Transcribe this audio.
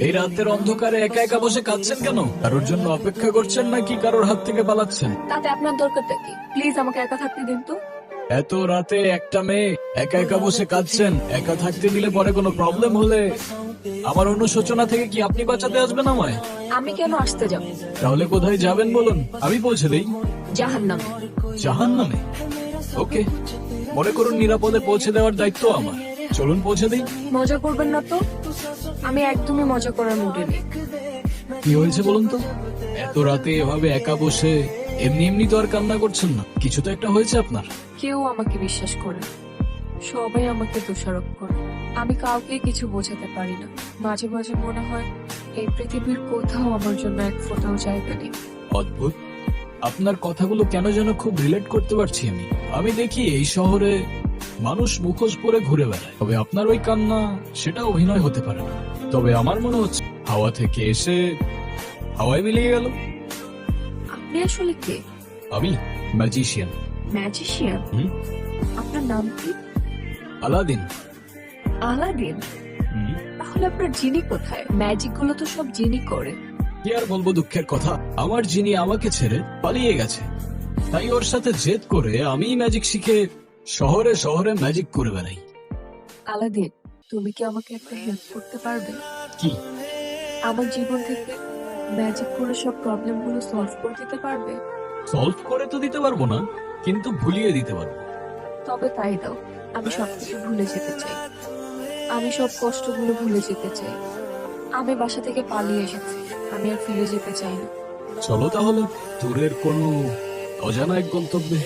এই রাতের অন্ধকারে একা একা বসে কাঁদছেন কেন? কারোর জন্য অপেক্ষা করছেন নাকি কারোর হাত থেকে পালাচ্ছেন? তাতে আপনার দরকারটা কি? প্লিজ আমাকে একা থাকতে দিন তো। এত রাতে একটা মেয়ে একা একা বসে কাঁদছেন, একা থাকতে দিলে পরে কোনো প্রবলেম হলে আমার অনুশোচনা থেকে কি আপনি বাঁচাতে আসবেন আমায়? আমি কেন আসতে যাব? তাহলে কোথায় যাবেন বলুন, আমি পৌঁছে দেই। জাহান্নামে। জাহান্নামে? ওকে, মনে করুন নিরাপদে পৌঁছে দেওয়ার দায়িত্ব আমার। চলুন পৌঁছে দিই। মজা করবেন না তো? আমি একদমই মজা করার মুডে নেই। কি হয়েছে বলুন তো? এত রাতে এভাবে একা বসে এমনি এমনি তো আর কান্না করছেন না, কিছু তো একটা হয়েছে আপনার। কেউ আমাকে বিশ্বাস করে না। সবাই আমাকে দোষারোপ করে। আমি কাউকে কিছু বোঝাতে পারি না। মাঝে মাঝে মনে হয় এই পৃথিবীর কোথাও আমার জন্য এক ফোঁটাও জায়গা নেই। অদ্ভুত, আপনার কথাগুলো কেন যেন খুব রিলেট করতে পারছি আমি। আমি দেখি এই শহরে মানুষ মুখোশ পরে ঘুরে বেড়ায়, তবে আপনার ওই কান্না সেটা অভিনয় হতে পারে না। তবে আমার মনে হচ্ছে হাওয়া থেকে এসে হাওয়ায় মিলিয়ে গেল। আপনি আসলে কে? আমি ম্যাজিশিয়ান। ম্যাজিশিয়ান? আপনার নাম কি? আলাদিন। আলাদিন? তাহলে আপনার জিনি কোথায়? ম্যাজিক গুলো তো সব জিনি করে। কি আর বলবো দুঃখের কথা, আমার যিনি আমাকে ছেড়ে পালিয়ে গেছে, তাই ওর সাথে জেদ করে আমি ম্যাজিক শিখে শহরে শহরে ম্যাজিক করে বেড়াই। আলাদিন, তুমি কি আমাকে একটা হেল্প করতে পারবে? কি? আমার জীবন থেকে ম্যাজিক করে সব প্রবলেম গুলো সলভ করে দিতে পারবে? সলভ করে তো দিতে পারবো না, কিন্তু ভুলিয়ে দিতে পারবো। তবে তাই দাও। আমি সবকিছু ভুলে যেতে চাই। আমি সব কষ্টগুলো ভুলে যেতে চাই। আমি বাসা থেকে পালিয়ে এসেছি। আমি আর ফিরে যেতে চাই না। চলো তাহলে দূরের কোনো অজানা এক গন্তব্যে।